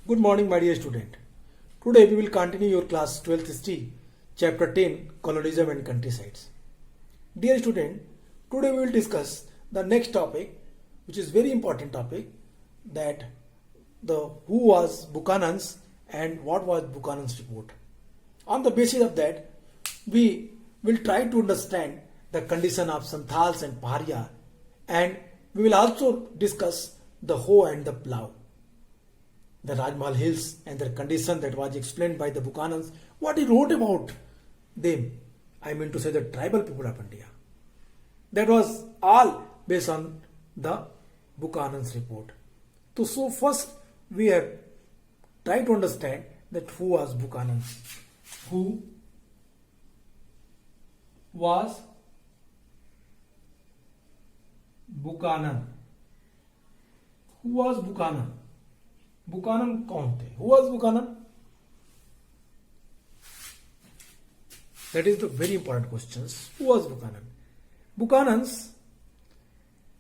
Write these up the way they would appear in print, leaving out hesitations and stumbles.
Good morning, my dear student. Today we will continue your class 12th history, chapter 10, colonialism and countrysides. Dear student, today we will discuss the next topic, which is very important topic, that the who was Buchanan's and what was Buchanan's report. On the basis of that, we will try to understand the condition of Santhals and Paharia, and we will also discuss the hoe and the plough, the Rajmahal Hills and their condition that was explained by the Buchanans, what he wrote about them. I mean to say the tribal people of India. That was all based on the Buchanan's report. So first we have tried to understand that who was Buchanan. Who was Buchanan? Who was Buchanan? Buchanan कौन थे? Who was Buchanan? That is the very important questions. Who was Buchanan? Buchanans,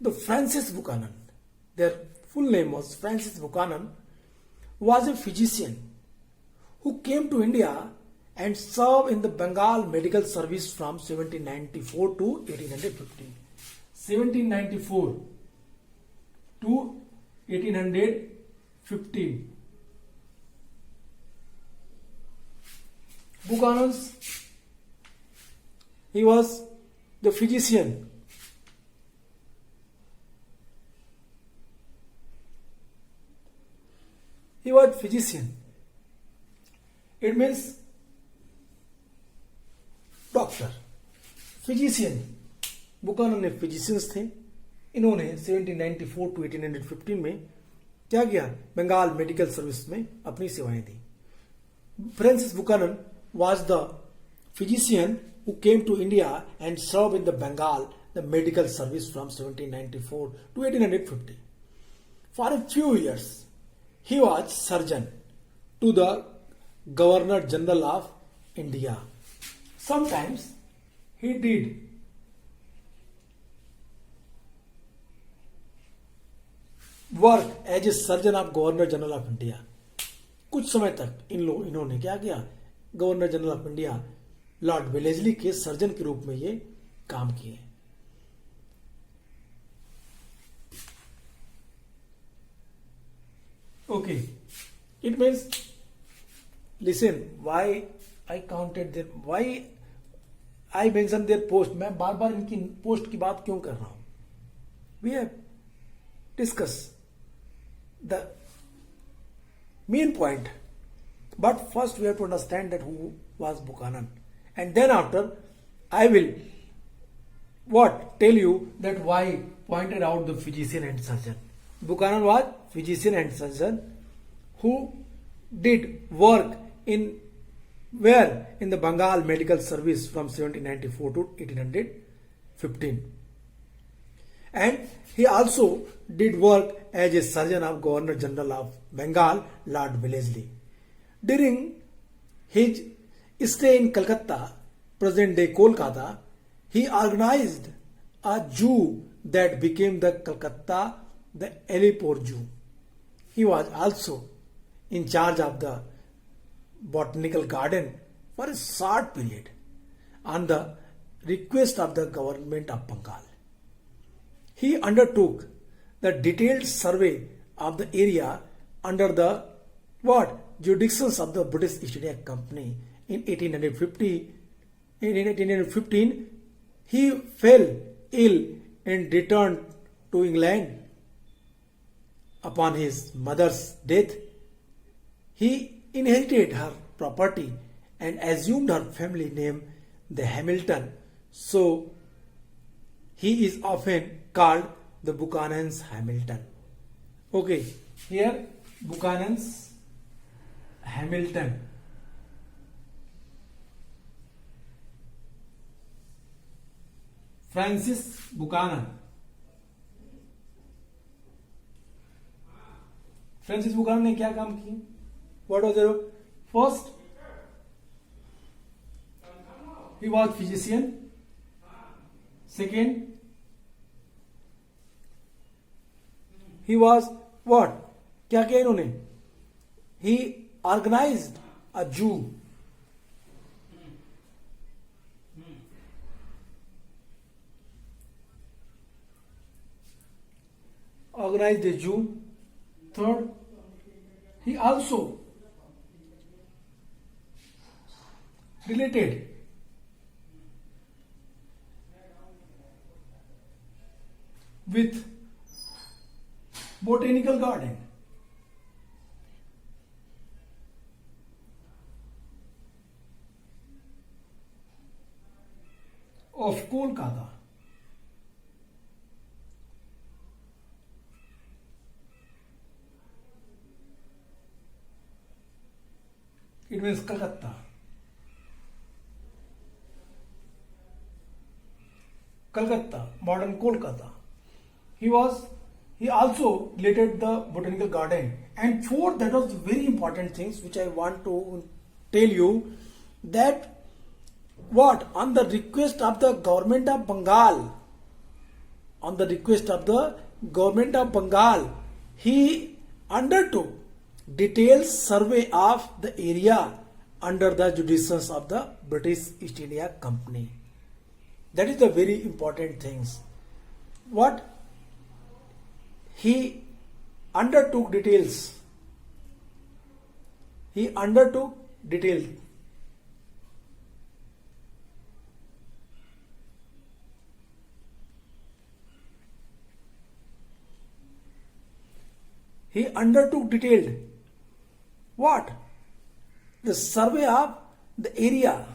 the Francis Buchanan, their full name was Francis Buchanan, was a physician who came to India and served in the Bengal Medical Service from 1794 to 1815. 1794 to 1815. Buchanan's, he was the physician. He was physician. It means doctor, physician. Buchanan ने physicians थे. इन्होंने 1794 to 1815 में क्या किया? Bengal medical service में अपनी सेवाएं दी. Francis Buchanan was the physician who came to India and served in the Bengal the medical service from 1794 to 1850. For a few years, he was surgeon to the Governor General of India. Sometimes he did work as a surgeon of Governor General of India. कुछ समय तक इन्होंने क्या किया? Governor general of India lord Wellesley के surgeon के रूप में ये काम किए. Okay, it means listen why I counted there, why I mention there post. मैं बार बार इनकी पोस्ट की बात क्यों कर रहा हूं? We have discuss the main point, but first we have to understand that who was Buchanan, and then after I will tell you that why pointed out the physician and surgeon. Buchanan was physician and surgeon who did work in where? In the Bengal Medical Service from 1794 to 1815, and he also did work as a surgeon of Governor General of Bengal, Lord Wellesley. During his stay in Calcutta, present-day Kolkata, he organized a zoo that became the Calcutta, the Alipore Zoo. He was also in charge of the botanical garden for a short period on the request of the government of Bengal. He undertook the detailed survey of the area under the jurisdictions of the British East India Company. In 1815, he fell ill and returned to England. Upon his mother's death, he inherited her property and assumed her family name, the Hamilton. So, he is often called the Buchanan's Hamilton. Okay, here Buchanan's Hamilton. Francis Buchanan. Francis Buchanan ने क्या काम किए? What was their first? He was physician. Second, he was what? क्या किया इन्होंने? he organized a zoo. Organized a zoo. Third, he also related with botanical garden. Of Kolkata. It means Calcutta. Calcutta, modern Kolkata. He also related the botanical garden. And fourth, that was very important things which I want to tell you, that what, on the request of the government of Bengal, he undertook detailed survey of the area under the jurisdiction of the British East India Company. That is the very important things. What he undertook details. He undertook details. He undertook detailed what? The survey of the area.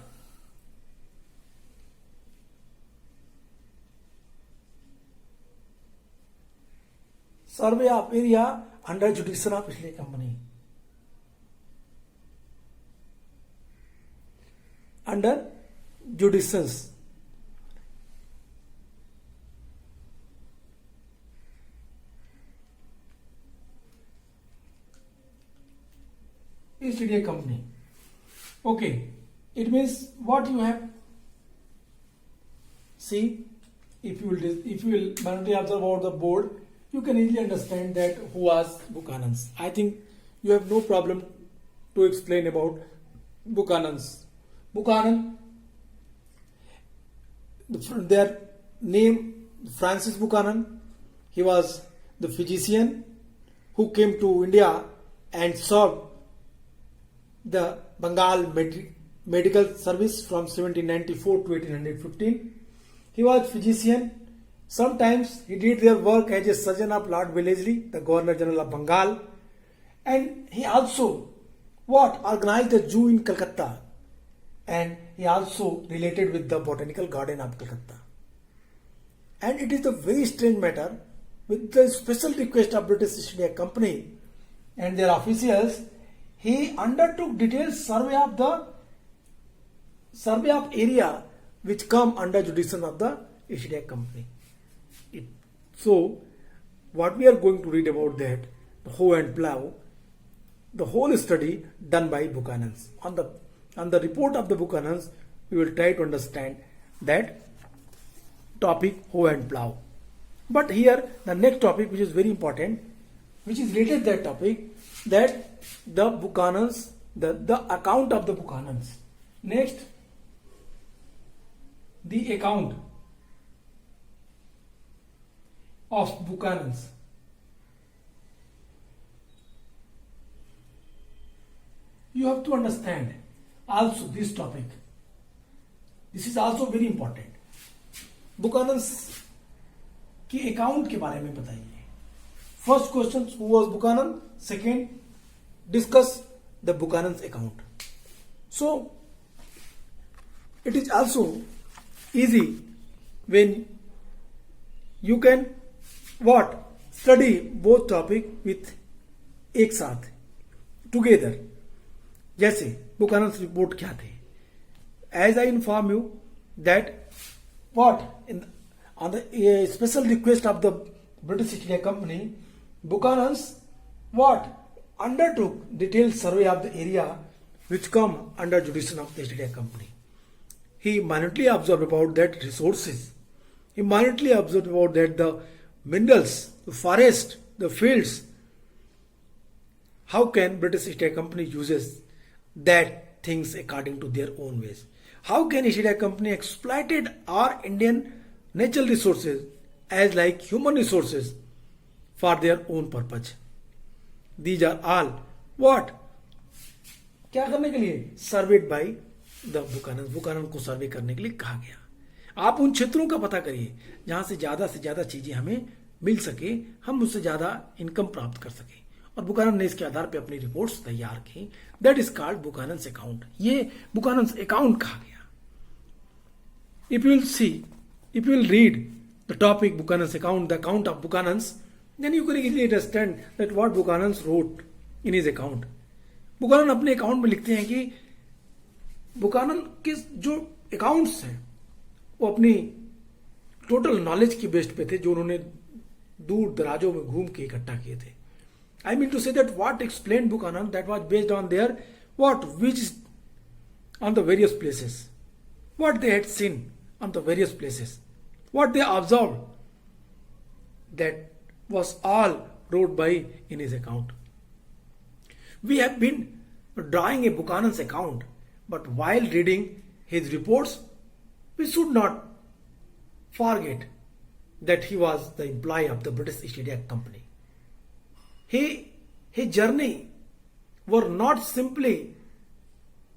Survey of area under jurisdiction of East India Company. Under jurisdiction. East India Company. Okay, it means what you have. See, if you will manually observe about the board, you can easily understand that who was Buchanan's. I think you have no problem to explain about Buchanan's. Buchanan, their name Francis Buchanan. He was the physician who came to India and served the Bengal medical service from 1794 to 1815. He was physician. Sometimes he did their work as a surgeon of Lord Wellesley, the Governor General of Bengal. And he also organized a zoo in Calcutta. And he also related with the Botanical Garden of Calcutta. And it is a very strange matter, with the special request of British East India Company and their officials, he undertook detailed survey of area which come under jurisdiction of the East India Company. So, what we are going to read about that, the hoe and plough, the whole study done by Buchanan's. On the report of the Buchanan's, we will try to understand that topic, hoe and plough. But here, the next topic, which is very important, which is related to that topic, that the Buchanan's, the account of the Buchanan's. Next, the account of Buchanan's. You have to understand also this topic. This is also very important. Buchanan's की account के बारे में बताइए. First question, who was Buchanan. Second, discuss the Buchanan's account. So it is also easy when you can study both topic with एक साथ together. जैसे बुकानन्स report क्या थे, as I inform you that on the special request of the British East India Company, Buchanan's undertook detailed survey of the area which come under jurisdiction of the East India Company. He minutely observed about that resources. He minutely observed about that the minerals, the forest, the fields, how can British East India Company uses that things according to their own ways? How can East India Company exploited our Indian natural resources as like human resources for their own purpose? These are all what? क्या करने के लिए? Served by the Buchanan. Buchanan को सर्वे करने के लिए कहा गया. आप उन क्षेत्रों का पता करिए जहां से ज्यादा चीजें हमें मिल सके, हम उससे ज्यादा इनकम प्राप्त कर सके. और बुकानन ने इसके आधार पे अपनी रिपोर्ट्स तैयार की. That is called Buchanan's account. ये बुकानन्स अकाउंट कहा गया. If you will see, if you will read the topic Buchanan's account, the account of Buchanans, then you can easily understand that what Buchanan wrote in his account. Buchanan अपने account में लिखते हैं कि Buchanan के जो accounts हैं वो अपनी टोटल नॉलेज की बेस्ड पे थे, जो उन्होंने दूर दराजों में घूम के इकट्ठा किए थे. I mean to say that what explain Buchanan, that was based on there what which on the various places, what they had seen on the various places, what they observe, that was all wrote by in his account. We have been drawing a Buchanan's account, but while reading his reports, we should not forget that he was the employee of the British East India Company. His journey were not simply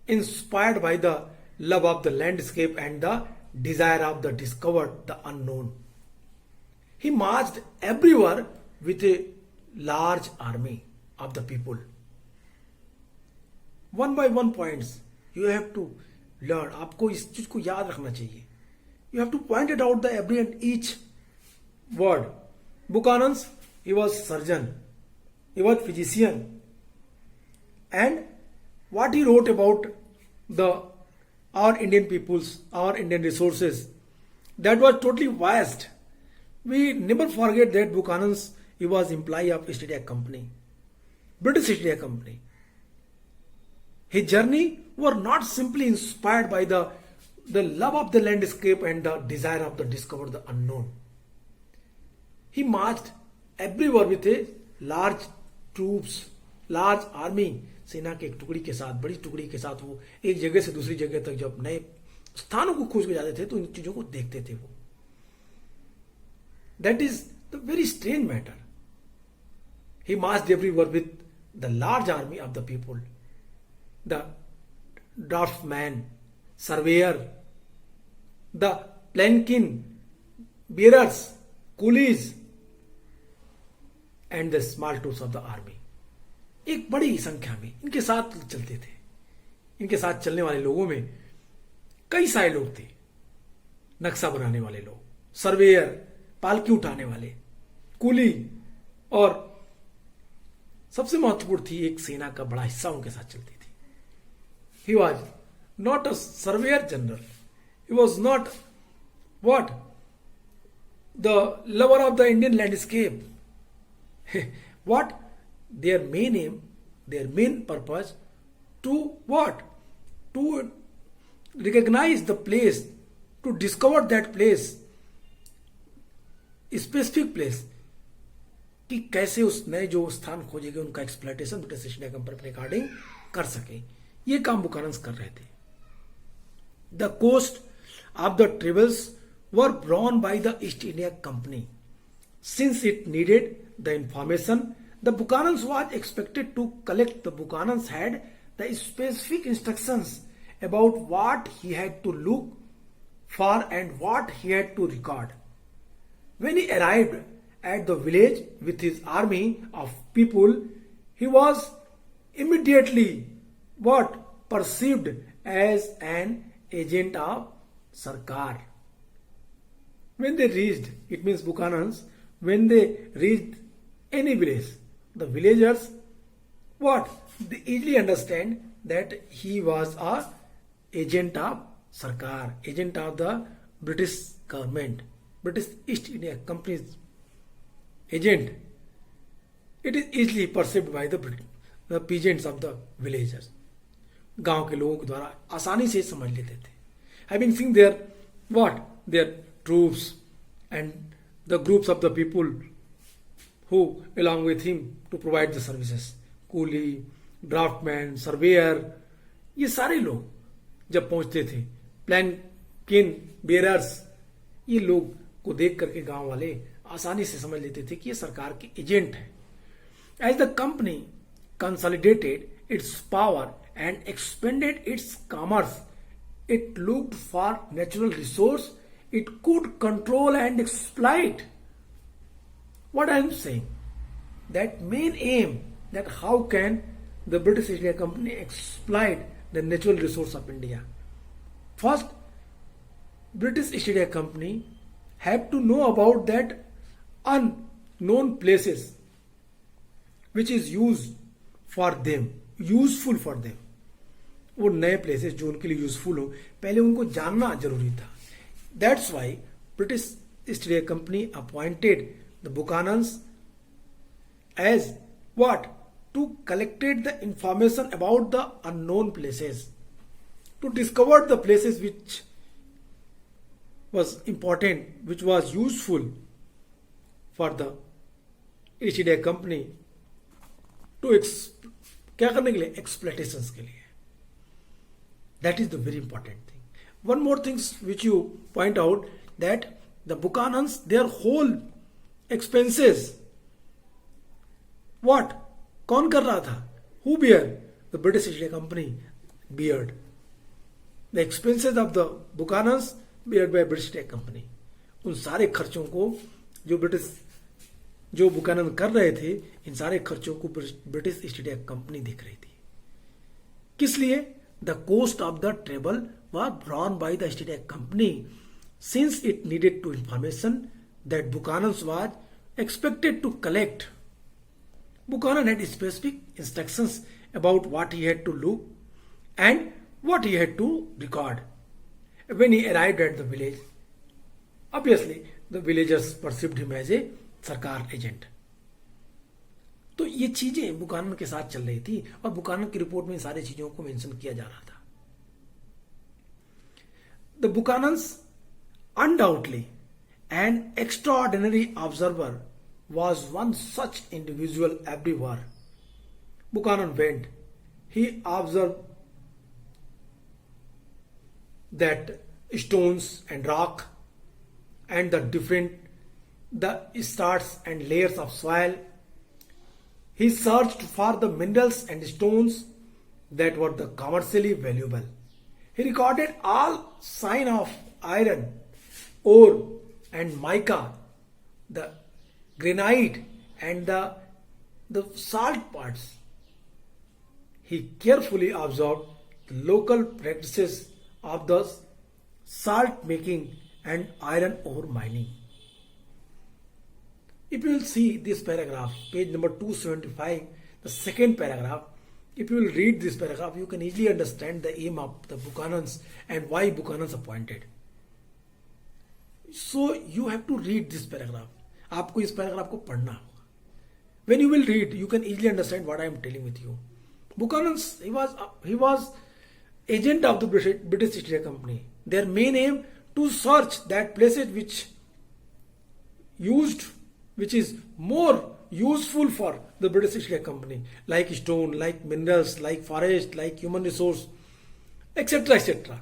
inspired by the love of the landscape and the desire of the discovered, the unknown. He marched everywhere with a large army of the people. One by one points you have to learn. आपको इस चीज को याद रखना चाहिए. You have to point it out the every and each word. Buchanan, he was surgeon, he was physician, and what he wrote about our Indian peoples, our Indian resources, that was totally vast. We never forget that Buchanan, he was employee of East India Company, British East India Company. His journey were not simply inspired by the love of the landscape and the desire of the discover the unknown. He marched everywhere with a large troops, large army, सेना के एक टुकड़ी के साथ, बड़ी टुकड़ी के साथ वो एक जगह से दूसरी जगह तक जब नए स्थानों को खोज के जाते थे तो इन चीजों को देखते थे वो. That is the very strange matter. He marched everywhere with the large army of the people, the draftsman, surveyor, the plankin bearers, coolies, and the small troops of the army. एक बड़ी संख्या में इनके साथ चलते थे. इनके साथ चलने वाले लोगों में कई सारे लोग थे. नक्शा बनाने वाले लोग, सर्वेयर, पालकी उठाने वाले, कुली, और सबसे महत्वपूर्ण थी एक सेना का बड़ा हिस्सा उनके साथ चलती थी. He was not a surveyor general. He was not what? The lover of the Indian landscape. What? Their main aim, their main purpose to what? To recognize the place, to discover that place, specific place, कि कैसे उस नए जो स्थान खोजेंगे उनका exploitation British East India Company अपने according कर सके. ये काम बुकानन कर रहे थे. The cost of the travels were borne by the East India Company since it needed the information. The Buchanan was expected to collect. The Buchanan had the specific instructions about what he had to look for and what he had to record. When he arrived at the village with his army of people, he was immediately what? Perceived as an agent of Sarkar. When they reached, it means Buchanans, when they reached any village, the villagers, what? They easily understand that he was a agent of Sarkar, agent of the British government, British East India Company's agent. It is easily perceived by the peasants of the villagers. गांव के लोगों के द्वारा आसानी से समझ लेते थे. Having seen their what? Their troops and the groups of the people who along with him to provide the services. Coolie, draftsman, surveyor, ये सारे लोग जब पहुंचते थे, प्लैंकिन बेरर्स, ये लोग को देख करके गांव वाले आसानी से समझ लेते थे कि ये सरकार के एजेंट है. As the company consolidated its power and expanded its commerce, it looked for natural resource it could control and exploit. What I am saying, that main aim, that how can the British East India Company exploit the natural resource of India? First, British East India Company have to know about that unknown places which is used for them, useful for them. वो नए places जो उनके लिए useful हो, पहले उनको जानना जरूरी था. That's why British East India Company appointed the Buchanans as what, to collected the information about the unknown places, to discover the places which was important, which was useful for the East India Company to क्या करने के लिए, एक्सप्लॉयटेशंस के लिए. That is the very important thing. One more thing which you point out, that the Buchanans, their whole expenses, what? कौन कर रहा था? Who bear? The British East India Company beared. The expenses of the Buchanans beared by British East India Company. उन सारे खर्चों को जो Buchanan कर रहे थे, इन सारे खर्चों को ब्रिटिश ईस्ट इंडिया कंपनी देख रही थी. किस लिए? The cost of the travel was borne by the East India Company, since it needed to information that Buchanan was expected to collect. Buchanan had specific instructions about what he had to look and what he had to record. When he arrived at the village, obviously the villagers perceived him as a सरकार agent. तो ये चीजें Buchanan के साथ चल रही थी और बुकानन की रिपोर्ट में सारी चीजों को मेंशन किया जा रहा था. The Buchanans undoubtedly an extraordinary observer was one such individual everywhere. Buchanan went. He observed that stones and rock and the starts and layers of soil. He searched for the minerals and stones that were the commercially valuable. He recorded all sign of iron, ore and mica, the granite and the salt parts. He carefully observed the local practices of the salt making and iron ore mining. If you will see this paragraph, page number 275, the second paragraph, if you will read this paragraph, you can easily understand the aim of the Buchanans and why Buchanans appointed. So you have to read this paragraph. आपको इस paragraph को पढ़ना होगा. When you will read, you can easily understand what I am telling with you. Buchanans, he was agent of the British East India Company. Their main aim to search that places which is more useful for the British East India Company, like stone, like minerals, like forest, like human resource, etc. etc.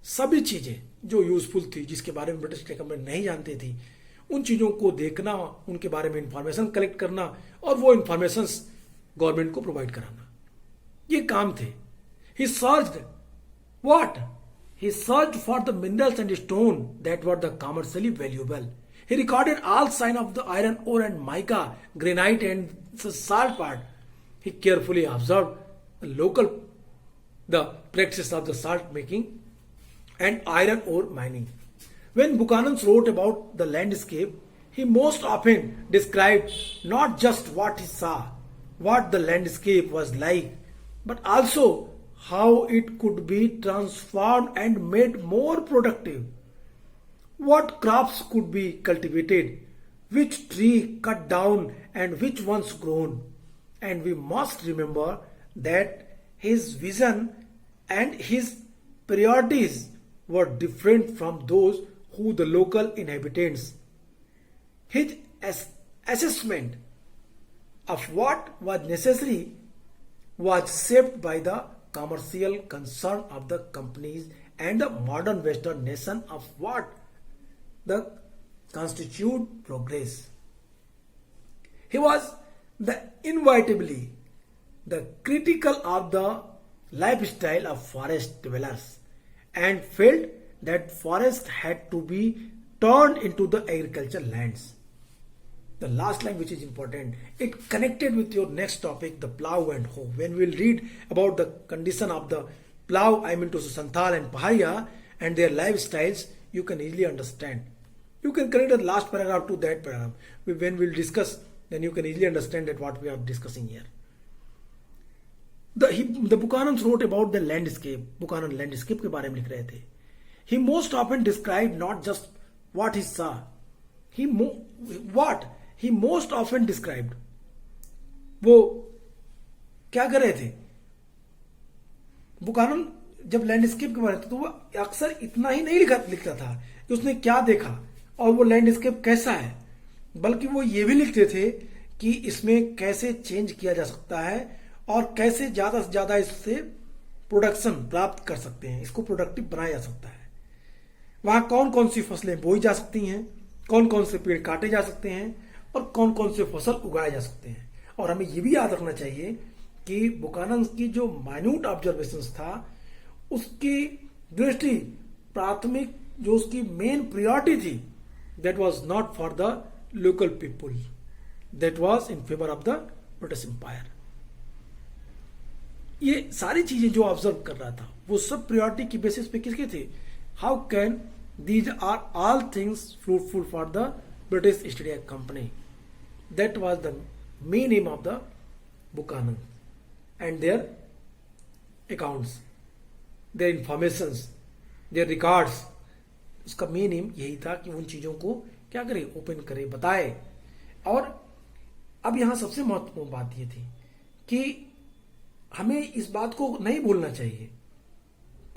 सभी चीजें जो useful थी, जिसके बारे में British East India company नहीं जानती थी, उन चीजों को देखना, उनके बारे में इंफॉर्मेशन कलेक्ट करना और वो इंफॉर्मेशन गवर्नमेंट को प्रोवाइड कराना, ये काम थे. He searched what? He searched for the minerals and stone that were the commercially valuable. He recorded all sign of the iron ore and mica, granite and the salt part. He carefully observed the practice of the salt making and iron ore mining. When Buchanan wrote about the landscape, he most often described not just what he saw, what the landscape was like, but also how it could be transformed and made more productive. What crops could be cultivated, which tree cut down and which ones grown. And we must remember that his vision and his priorities were different from those who the local inhabitants. His assessment of what was necessary was shaped by the commercial concern of the companies and the modern Western nation of what the constitute progress. He was the inevitably the critical of the lifestyle of forest dwellers and felt that forest had to be turned into the agricultural lands. The last line which is important, it connected with your next topic, the plow and hoe. When we'll read about the condition of the plow, I mean to say Santhal and Paharia and their lifestyles, you can easily understand. You can connect the last paragraph to that paragraph. When we'll discuss, then you can easily understand that what we are discussing here. The Buchanan wrote about the landscape. Buchanan landscape के बारे में लिख रहे थे. He most often described not just what he saw. What he most often described. वो क्या कर रहे थे? बुकानन जब लैंडस्केप के बारे में तो वो अक्सर इतना ही नहीं लिखता था कि उसने क्या देखा और वो लैंडस्केप कैसा है, बल्कि वो ये भी लिखते थे कि इसमें कैसे चेंज किया जा सकता है और कैसे ज्यादा से ज्यादा इससे प्रोडक्शन प्राप्त कर सकते हैं, इसको प्रोडक्टिव बनाया जा सकता है. वहां कौन कौन सी फसलें बोई जा सकती हैं, कौन कौन से पेड़ काटे जा सकते हैं और कौन कौन से फसल उगाए जा सकते हैं. और हमें यह भी याद रखना चाहिए कि बुकानन की जो माइन्यूट ऑब्जर्वेशंस था उसकी दृष्टि प्राथमिक जो उसकी मेन प्रायोरिटी थी, that was not for the local people, that was in favour of the British Empire. ये सारी चीजें जो ऑब्जर्व कर रहा था वो सब प्रायोरिटी की बेसिस पे किसके थे? How can these are all things fruitful for the British East India Company. That was the main aim of the Buchanan and their accounts, their informations, their records. उसका मेन एम यही था कि उन चीजों को क्या करे, ओपन करे, बताए. और अब यहां सबसे महत्वपूर्ण बात यह थी कि हमें इस बात को नहीं भूलना चाहिए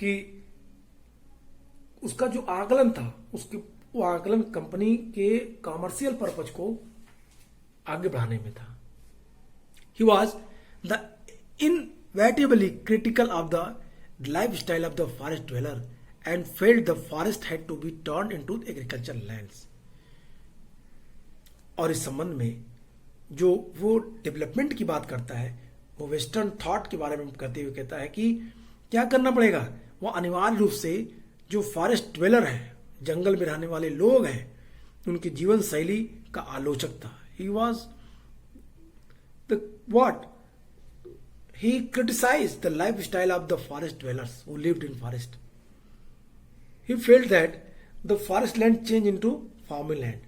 कि उसका जो आकलन था वो आकलन कंपनी के कॉमर्शियल पर्पज को आगे बढ़ाने में था. He was the inevitably critical of the life style of the forest dweller and felt the forest had to be turn into agriculture lands. और इस संबंध में जो वो डेवलपमेंट की बात करता है वो वेस्टर्न थॉट के बारे में करते हुए कहता है कि क्या करना पड़ेगा. वो अनिवार्य रूप से जो फॉरेस्ट ड्वेलर है, जंगल में रहने वाले लोग हैं, उनकी जीवन शैली का आलोचक था. He was the what he criticised the life style of the forest dwellers who lived in forest. He felt that the forest land change into farming land.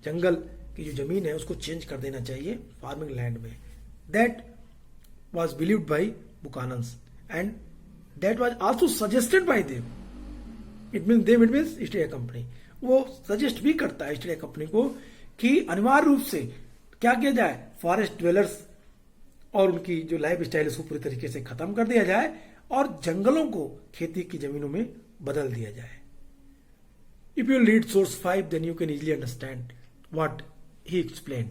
जंगल की जो जमीन है उसको चेंज कर देना चाहिए फार्मिंग लैंड में. That was believed by Buchanans and that was also suggested by them. It means East India Company. वो सजेस्ट भी करता है ईस्ट इंडिया कंपनी को कि अनिवार्य रूप से क्या किया जाए, फॉरेस्ट ड्वेलर्स और उनकी जो लाइफ स्टाइल है उसको पूरी तरीके से खत्म कर दिया जाए और जंगलों को खेती की जमीनों में बदल दिया जाए. If you read source 5 then you can easily understand what he explained.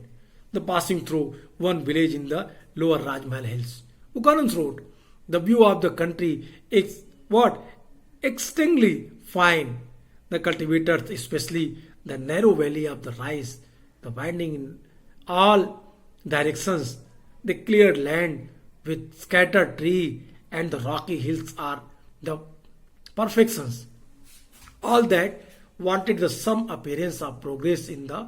The passing through one village in the lower Rajmahal hills. Buchanan rode the view of the country is what extremely fine. The cultivators, especially the narrow valley of the Rise, the winding in all directions, the cleared land with scattered tree and the rocky hills are the perfections. All that wanted the some appearance of progress in the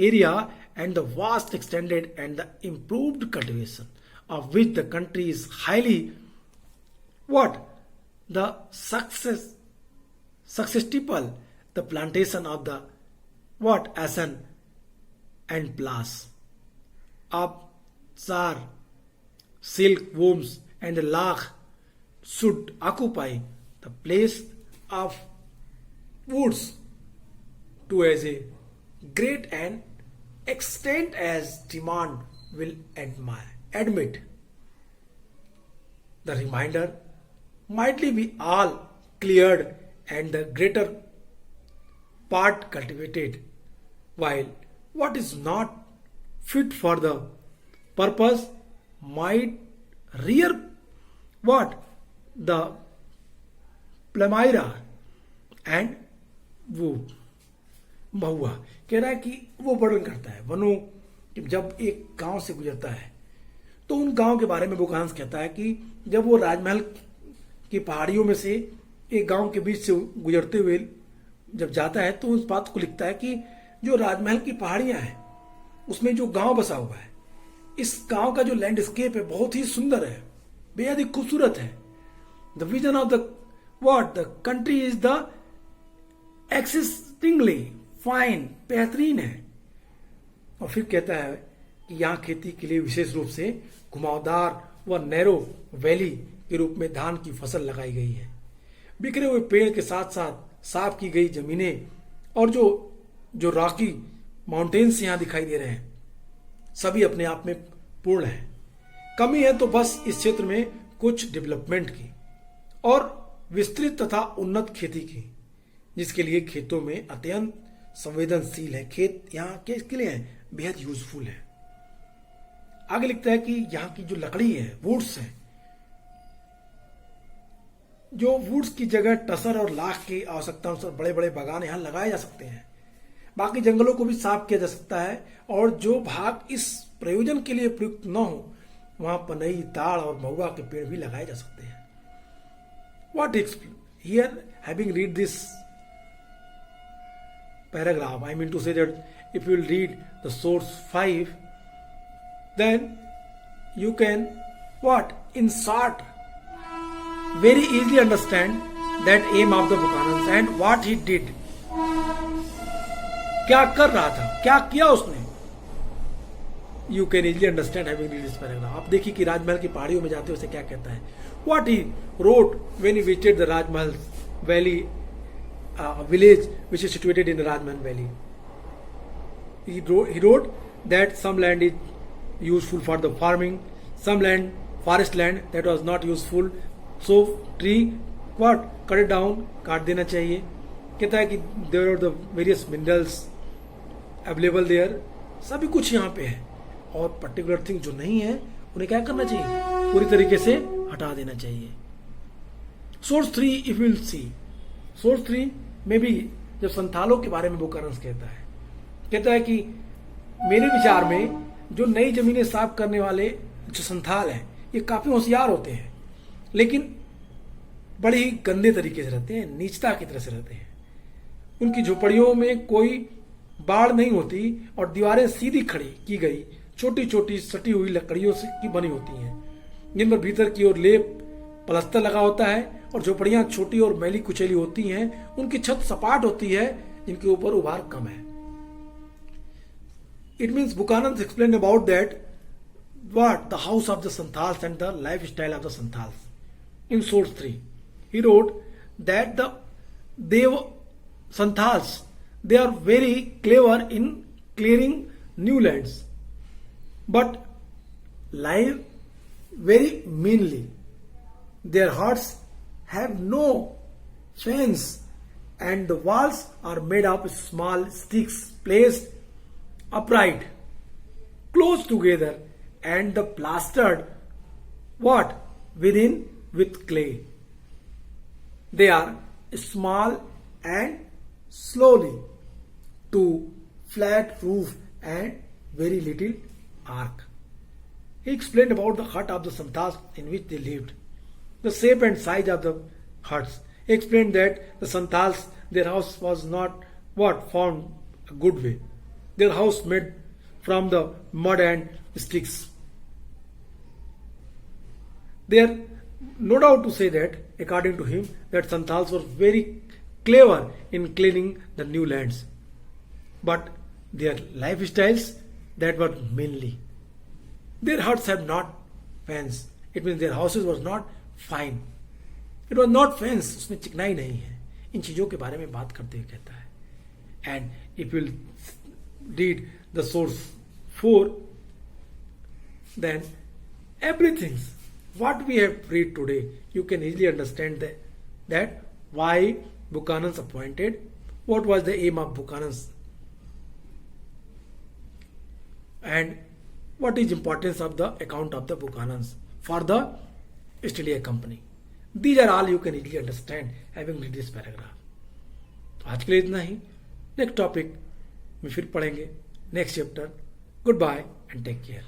area and the vast extended and the improved cultivation of which the country is highly what? The successful, the plantation of the what? Asan and Plas of Tsar, silk worms and lakh should occupy the place of woods to as a great and extent as demand will admit. The remainder mightly be all cleared and the greater part cultivated, while what is not fit for the purpose might rear what the Palmyra and वो महुआ। कह रहा है कि वो वर्णन करता है वनों कि जब एक गांव से गुजरता है तो उन गांव के बारे में बुकानस कहता है कि जब वो राजमहल की पहाड़ियों में से एक गांव के बीच से गुजरते हुए जब जाता है तो उस बात को लिखता है कि जो राजमहल की पहाड़ियां हैं उसमें जो गांव बसा हुआ है, इस गांव का जो लैंडस्केप है बहुत ही सुंदर है, बेहद ही खूबसूरत है। The vision of the what the country is the existingly fine, बेहतरीन है। और फिर कहता है कि यहाँ खेती के लिए विशेष रूप से घुमावदार व नैरो वैली के रूप में धान की फसल लगाई गई है। बिखरे हुए पेड़ के साथ साथ साफ की गई जमीनें और जो रॉकी माउंटेन्स यहाँ दिखाई दे रहे हैं, सभी अपने आप में पूर्ण है। कमी है तो बस इस क्षेत्र में कुछ डेवलपमेंट की और विस्तृत तथा उन्नत खेती की, जिसके लिए खेतों में अत्यंत संवेदनशील है। खेत यहाँ किसके लिए है? बेहद यूजफुल है। आगे लिखता है कि यहाँ की जो लकड़ी है, वुड्स है, जो वुड्स की जगह टसर और लाख की आवश्यकता अनुसार बड़े बड़े बागान यहाँ लगाए जा सकते हैं। बाकी जंगलों को भी साफ किया जा सकता है और जो भाग इस प्रयोजन के लिए प्रयुक्त न हो वहां पनई, ताड़ और महुआ के पेड़ भी लगाए जा सकते हैं। What here, having read this paragraph, I mean to say that if you will read the source 5, then you can what? In short, very easily understand that aim of the Buchanan and what he did. क्या कर रहा था, क्या किया उसने। You can easily understand having read this paragraph. आप देखिए कि राजमहल की पहाड़ियों में जाते हुए क्या कहता है। What he wrote when he visited the Rajmahal Valley, village which is situated in the Rajmahal Valley. He wrote that some land is useful for the farming, some land, forest land that was not useful. So tree what? Cut it down, काट देना चाहिए। कहता है कि there are the various minerals available there, सभी कुछ यहाँ पे है और पर्टिकुलर थिंग जो नहीं है उन्हें क्या करना चाहिए? पूरी तरीके से हटा देना चाहिए। Source 3 if will see, source 3 में भी जब संथालों के बारे में बुकानन कहता है कि मेरे विचार में जो नई जमीनें साफ करने वाले जो संथाल हैं ये काफी होशियार होते हैं, लेकिन बड़े ही गंदे तरीके से रहते हैं, नीचता की तरह से रहते हैं। उनकी झोपड़ियों में कोई बाढ़ नहीं होती और दीवारें सीधी खड़ी की गई छोटी छोटी सटी हुई लकड़ियों से की बनी होती हैं, जिन पर भीतर की ओर लेप प्लास्टर लगा होता है और झोपड़ियां छोटी और मैली कुचैली होती हैं। उनकी छत सपाट होती है जिनके ऊपर उभार कम है। It means Buchanan explain about that what the house of the Santhals and the lifestyle of the Santhals. In source 3 he wrote that the Santhals, they are very clever in clearing new lands but live very meanly. Their huts have no fence and the walls are made of small sticks placed upright close together and the plastered what? Within with clay. They are small and slowly to flat roof and very little arc. He explained about the hut of the Santhals in which they lived, the shape and size of the huts. He explained that the Santhals, their house was not what? Found a good way. Their house made from the mud and sticks. There, no doubt to say that, according to him, that Santhals were very clever in cleaning the new lands. But their lifestyles, that were mainly. Their huts have not fence. It means their houses was not fine. It was not fence. उसमें चिकनाई नहीं है। इन चीजों के बारे में बात करते हुए कहता है। And if you read the source 4, then everything what we have read today, you can easily understand that why Buchanan's appointed, what was the aim of Buchanan's, and what is importance of the account of the Buchanan's. for the East India Company. These are all you can easily understand having read this paragraph. तो आज के लिए इतना ही. Next topic में फिर पढ़ेंगे, next chapter. Good bye and take care.